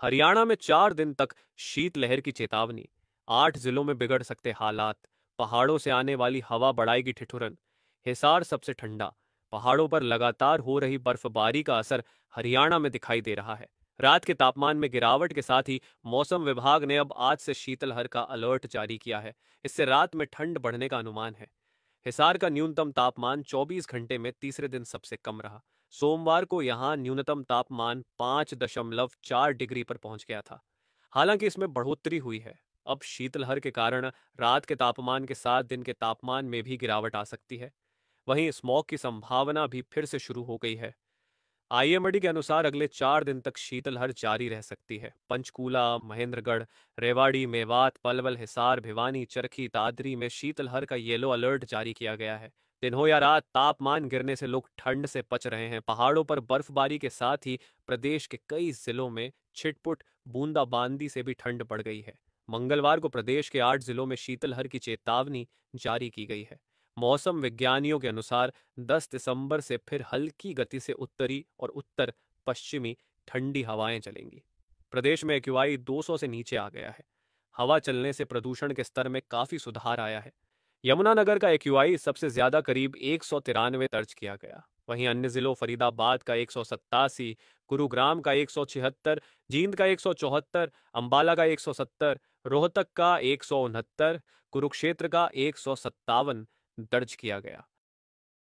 हरियाणा में 4 दिन तक शीतलहर की चेतावनी। 8 जिलों में बिगड़ सकते हालात। पहाड़ों से आने वाली हवा बढ़ाएगी ठिठुरन। हिसार सबसे ठंडा। पहाड़ों पर लगातार हो रही बर्फबारी का असर हरियाणा में दिखाई दे रहा है। रात के तापमान में गिरावट के साथ ही मौसम विभाग ने अब आज से शीतलहर का अलर्ट जारी किया है। इससे रात में ठंड बढ़ने का अनुमान है। हिसार का न्यूनतम तापमान 24 घंटे में तीसरे दिन सबसे कम रहा। सोमवार को यहां न्यूनतम तापमान 5.4 डिग्री पर पहुंच गया था। हालांकि इसमें बढ़ोतरी हुई है। अब शीतलहर के कारण रात के तापमान के साथ दिन के तापमान में भी गिरावट आ सकती है। वहीं स्मॉग की संभावना भी फिर से शुरू हो गई है। आईएमडी के अनुसार अगले 4 दिन तक शीतलहर जारी रह सकती है। पंचकूला, महेंद्रगढ़, रेवाड़ी, मेवात, पलवल, हिसार, भिवानी, चरखी, दादरी में शीतलहर का येलो अलर्ट जारी किया गया है। दिन हो या रात, तापमान गिरने से लोग ठंड से बच रहे हैं। पहाड़ों पर बर्फबारी के साथ ही प्रदेश के कई जिलों में छिटपुट बूंदाबांदी से भी ठंड बढ़ गई है। मंगलवार को प्रदेश के 8 जिलों में शीतलहर की चेतावनी जारी की गई है। मौसम विज्ञानियों के अनुसार 10 दिसंबर से फिर हल्की गति से उत्तरी और उत्तर पश्चिमी ठंडी हवाएं चलेंगी। प्रदेश में एक्यूआई 200 से नीचे आ गया है। हवा चलने से प्रदूषण के स्तर में काफी सुधार आया है। यमुनानगर का एक्यूआई सबसे ज्यादा करीब 193 दर्ज किया गया। वहीं अन्य जिलों फरीदाबाद का 187, गुरुग्राम का 176, जींद का 174, अंबाला का 170, रोहतक का 169, कुरुक्षेत्र का 157 दर्ज किया गया।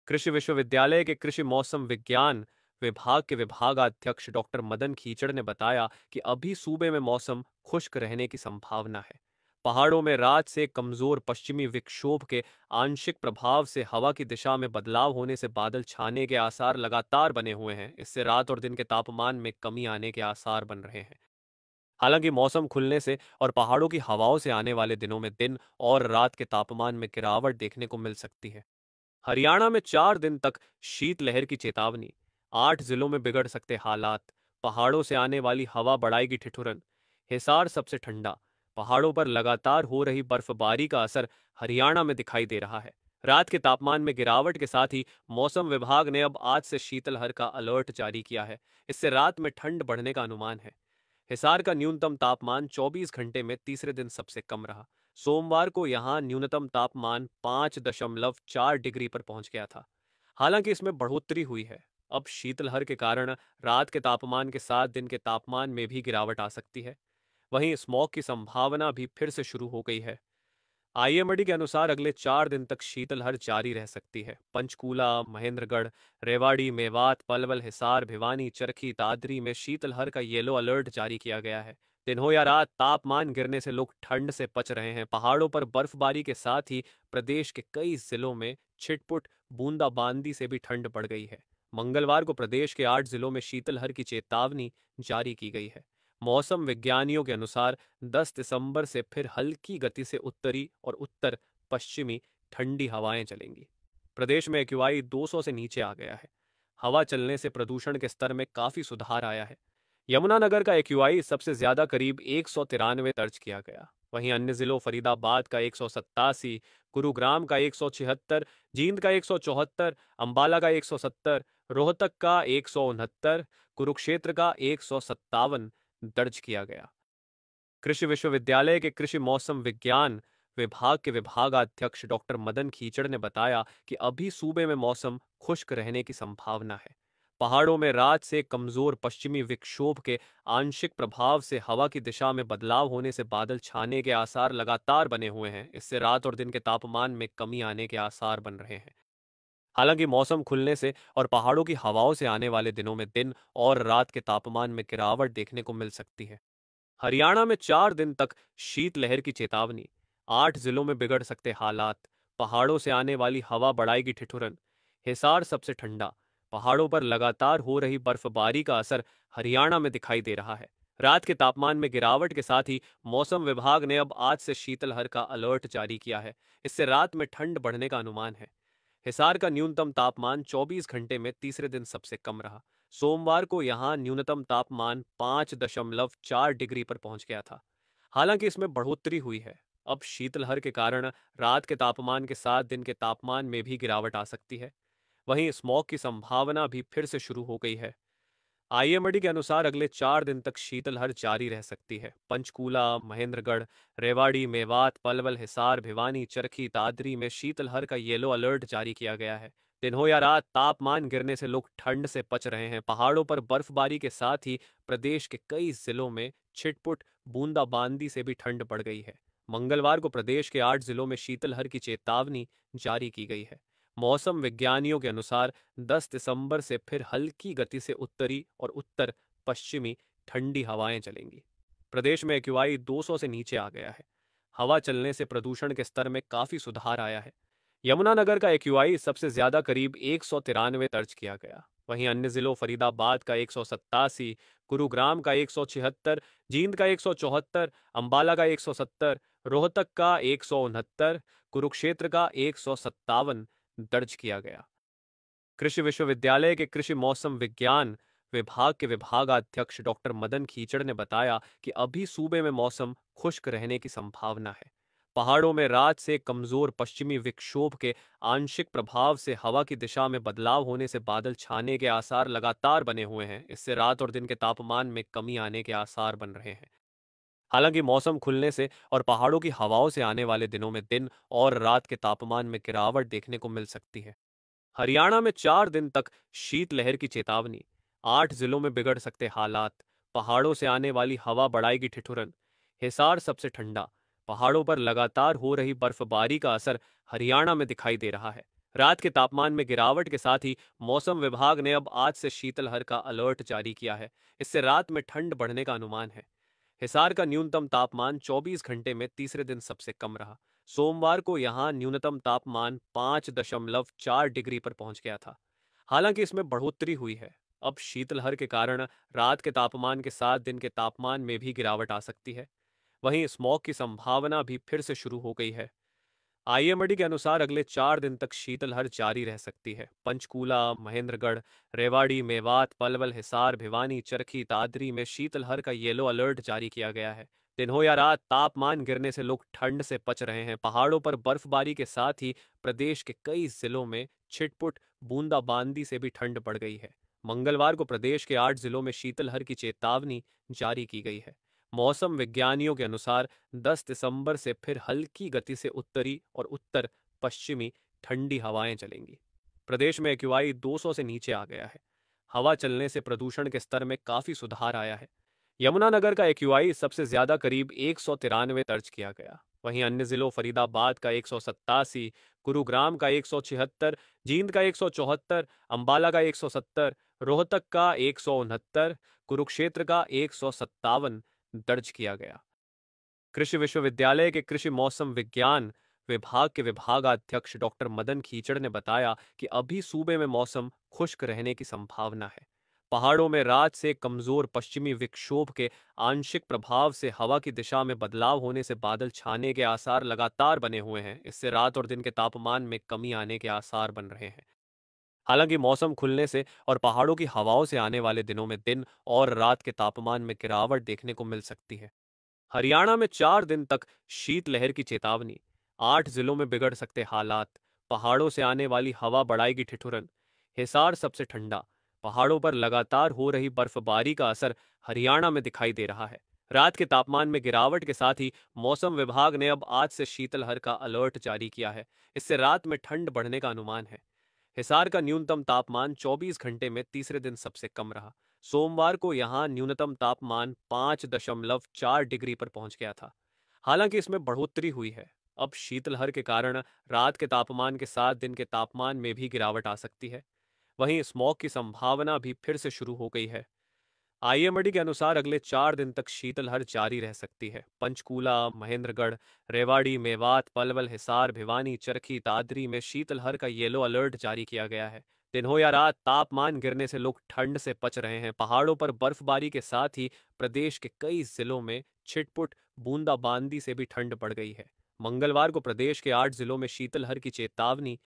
कृषि विश्वविद्यालय के कृषि मौसम विज्ञान विभाग के विभागाध्यक्ष डॉक्टर मदन खीचड़ ने बताया कि अभी सूबे में मौसम खुश्क रहने की संभावना है। पहाड़ों में रात से कमजोर पश्चिमी विक्षोभ के आंशिक प्रभाव से हवा की दिशा में बदलाव होने से बादल छाने के आसार लगातार बने हुए हैं। इससे रात और दिन के तापमान में कमी आने के आसार बन रहे हैं। हालांकि मौसम खुलने से और पहाड़ों की हवाओं से आने वाले दिनों में दिन और रात के तापमान में गिरावट देखने को मिल सकती है। हरियाणा में 4 दिन तक शीतलहर की चेतावनी। 8 जिलों में बिगड़ सकते हालात। पहाड़ों से आने वाली हवा बढ़ाएगी ठिठुरन। हिसार सबसे ठंडा। पहाड़ों पर लगातार हो रही बर्फबारी का असर हरियाणा में दिखाई दे रहा है। रात के तापमान में गिरावट के साथ ही मौसम विभाग ने अब आज से शीतलहर का अलर्ट जारी किया है। इससे रात में ठंड बढ़ने का अनुमान है। हिसार का न्यूनतम तापमान 24 घंटे में तीसरे दिन सबसे कम रहा। सोमवार को यहां न्यूनतम तापमान 5.4 डिग्री पर पहुंच गया था। हालांकि इसमें बढ़ोतरी हुई है। अब शीतलहर के कारण रात के तापमान के साथ दिन के तापमान में भी गिरावट आ सकती है। वहीं स्मॉग की संभावना भी फिर से शुरू हो गई है। आईएमडी के अनुसार अगले 4 दिन तक शीतलहर जारी रह सकती है। पंचकूला, महेंद्रगढ़, रेवाड़ी, मेवात, पलवल, हिसार, भिवानी, चरखी, दादरी में शीतलहर का येलो अलर्ट जारी किया गया है। दिन हो या रात, तापमान गिरने से लोग ठंड से बच रहे हैं। पहाड़ों पर बर्फबारी के साथ ही प्रदेश के कई जिलों में छिटपुट बूंदाबांदी से भी ठंड बढ़ गई है। मंगलवार को प्रदेश के 8 जिलों में शीतलहर की चेतावनी जारी की गई है। मौसम विज्ञानियों के अनुसार 10 दिसंबर से फिर हल्की गति से उत्तरी और उत्तर पश्चिमी ठंडी हवाएं चलेंगी। प्रदेश में एक्यूआई 200 से नीचे आ गया है। हवा चलने से प्रदूषण के स्तर में काफी सुधार आया है। यमुनानगर का एक्यूआई सबसे ज्यादा करीब 193 दर्ज किया गया। वहीं अन्य जिलों फरीदाबाद का 187, गुरुग्राम का 176, जींद का 174, अंबाला का 170, रोहतक का 169, कुरुक्षेत्र का 157 दर्ज किया गया। कृषि विश्वविद्यालय के कृषि मौसम विज्ञान विभाग के विभागाध्यक्ष डॉक्टर मदन खीचड़ ने बताया कि अभी सूबे में मौसम खुश्क रहने की संभावना है। पहाड़ों में रात से कमजोर पश्चिमी विक्षोभ के आंशिक प्रभाव से हवा की दिशा में बदलाव होने से बादल छाने के आसार लगातार बने हुए हैं। इससे रात और दिन के तापमान में कमी आने के आसार बन रहे हैं। हालांकि मौसम खुलने से और पहाड़ों की हवाओं से आने वाले दिनों में दिन और रात के तापमान में गिरावट देखने को मिल सकती है। हरियाणा में 4 दिन तक शीतलहर की चेतावनी। 8 जिलों में बिगड़ सकते हालात। पहाड़ों से आने वाली हवा बढ़ाएगी ठिठुरन। हिसार सबसे ठंडा। पहाड़ों पर लगातार हो रही बर्फबारी का असर हरियाणा में दिखाई दे रहा है। रात के तापमान में गिरावट के साथ ही मौसम विभाग ने अब आज से शीतलहर का अलर्ट जारी किया है। इससे रात में ठंड बढ़ने का अनुमान है। हिसार का न्यूनतम तापमान 24 घंटे में तीसरे दिन सबसे कम रहा। सोमवार को यहां न्यूनतम तापमान 5.4 डिग्री पर पहुंच गया था। हालांकि इसमें बढ़ोतरी हुई है। अब शीतलहर के कारण रात के तापमान के साथ दिन के तापमान में भी गिरावट आ सकती है। वहीं स्मॉग की संभावना भी फिर से शुरू हो गई है। आईएमडी के अनुसार अगले 4 दिन तक शीतलहर जारी रह सकती है। पंचकूला, महेंद्रगढ़, रेवाड़ी, मेवात, पलवल, हिसार, भिवानी, चरखी, दादरी में शीतलहर का येलो अलर्ट जारी किया गया है। दिन हो या रात, तापमान गिरने से लोग ठंड से बच रहे हैं। पहाड़ों पर बर्फबारी के साथ ही प्रदेश के कई जिलों में छिटपुट बूंदाबांदी से भी ठंड बढ़ गई है। मंगलवार को प्रदेश के 8 जिलों में शीतलहर की चेतावनी जारी की गई है। मौसम विज्ञानियों के अनुसार 10 दिसंबर से फिर हल्की गति से उत्तरी और उत्तर पश्चिमी ठंडी हवाएं चलेंगी। प्रदेश में एक्यूआई 200 से नीचे आ गया है। हवा चलने से प्रदूषण के स्तर में काफी सुधार आया है। यमुनानगर का एक्यूआई सबसे ज्यादा करीब 193 दर्ज किया गया। वहीं अन्य जिलों फरीदाबाद का 187, गुरुग्राम का 176, जींद का 174, अंबाला का 170, रोहतक का 169, कुरुक्षेत्र का 157 दर्ज किया गया। कृषि विश्वविद्यालय के कृषि मौसम विज्ञान विभाग के विभागाध्यक्ष डॉक्टर मदन खीचड़ ने बताया कि अभी सूबे में मौसम खुश्क रहने की संभावना है। पहाड़ों में रात से कमजोर पश्चिमी विक्षोभ के आंशिक प्रभाव से हवा की दिशा में बदलाव होने से बादल छाने के आसार लगातार बने हुए हैं। इससे रात और दिन के तापमान में कमी आने के आसार बन रहे हैं। हालांकि मौसम खुलने से और पहाड़ों की हवाओं से आने वाले दिनों में दिन और रात के तापमान में गिरावट देखने को मिल सकती है। हरियाणा में 4 दिन तक शीतलहर की चेतावनी। 8 जिलों में बिगड़ सकते हालात। पहाड़ों से आने वाली हवा बढ़ाएगी ठिठुरन। हिसार सबसे ठंडा। पहाड़ों पर लगातार हो रही बर्फबारी का असर हरियाणा में दिखाई दे रहा है। रात के तापमान में गिरावट के साथ ही मौसम विभाग ने अब आज से शीतलहर का अलर्ट जारी किया है। इससे रात में ठंड बढ़ने का अनुमान है। हिसार का न्यूनतम तापमान 24 घंटे में तीसरे दिन सबसे कम रहा। सोमवार को यहां न्यूनतम तापमान 5.4 डिग्री पर पहुंच गया था। हालांकि इसमें बढ़ोतरी हुई है। अब शीतलहर के कारण रात के तापमान के साथ दिन के तापमान में भी गिरावट आ सकती है। वहीं स्मॉग की संभावना भी फिर से शुरू हो गई है। आईएमडी के अनुसार अगले 4 दिन तक शीतलहर जारी रह सकती है। पंचकूला, महेंद्रगढ़, रेवाड़ी, मेवात, पलवल, हिसार, भिवानी, चरखी, दादरी में शीतलहर का येलो अलर्ट जारी किया गया है। दिन हो या रात, तापमान गिरने से लोग ठंड से बच रहे हैं। पहाड़ों पर बर्फबारी के साथ ही प्रदेश के कई जिलों में छिटपुट बूंदाबांदी से भी ठंड बढ़ गई है। मंगलवार को प्रदेश के 8 जिलों में शीतलहर की चेतावनी जारी की गई है। मौसम विज्ञानियों के अनुसार 10 दिसंबर से फिर हल्की गति से उत्तरी और उत्तर पश्चिमी ठंडी हवाएं चलेंगी। प्रदेश में एक्यूआई 200 से नीचे आ गया है। हवा चलने से प्रदूषण के स्तर में काफी सुधार आया है। यमुनानगर का एक्यूआई सबसे ज्यादा करीब 193 दर्ज किया गया। वहीं अन्य जिलों फरीदाबाद का 187, गुरुग्राम का 176, जींद का 174, अंबाला का 170, रोहतक का 169, कुरुक्षेत्र का 157 दर्ज किया गया। कृषि विश्वविद्यालय के कृषि मौसम विज्ञान विभाग के विभागाध्यक्ष डॉक्टर मदन खीचड़ ने बताया कि अभी सूबे में मौसम खुश्क रहने की संभावना है। पहाड़ों में रात से कमजोर पश्चिमी विक्षोभ के आंशिक प्रभाव से हवा की दिशा में बदलाव होने से बादल छाने के आसार लगातार बने हुए हैं। इससे रात और दिन के तापमान में कमी आने के आसार बन रहे हैं। हालांकि मौसम खुलने से और पहाड़ों की हवाओं से आने वाले दिनों में दिन और रात के तापमान में गिरावट देखने को मिल सकती है। हरियाणा में 4 दिन तक शीतलहर की चेतावनी। 8 जिलों में बिगड़ सकते हालात। पहाड़ों से आने वाली हवा बढ़ाएगी ठिठुरन। हिसार सबसे ठंडा। पहाड़ों पर लगातार हो रही बर्फबारी का असर हरियाणा में दिखाई दे रहा है। रात के तापमान में गिरावट के साथ ही मौसम विभाग ने अब आज से शीतलहर का अलर्ट जारी किया है। इससे रात में ठंड बढ़ने का अनुमान है। हिसार का न्यूनतम तापमान 24 घंटे में तीसरे दिन सबसे कम रहा। सोमवार को यहां न्यूनतम तापमान 5.4 डिग्री पर पहुंच गया था। हालांकि इसमें बढ़ोतरी हुई है। अब शीतलहर के कारण रात के तापमान के साथ दिन के तापमान में भी गिरावट आ सकती है। वहीं स्मॉग की संभावना भी फिर से शुरू हो गई है। आईएमडी के अनुसार अगले 4 दिन तक शीतलहर जारी रह सकती है। पंचकूला, महेंद्रगढ़, रेवाड़ी, मेवात, पलवल, हिसार, भिवानी, चरखी, दादरी में शीतलहर का येलो अलर्ट जारी किया गया है। दिन हो या रात, तापमान गिरने से लोग ठंड से बच रहे हैं। पहाड़ों पर बर्फबारी के साथ ही प्रदेश के कई जिलों में छिटपुट बूंदाबांदी से भी ठंड बढ़ गई है। मंगलवार को प्रदेश के 8 जिलों में शीतलहर की चेतावनी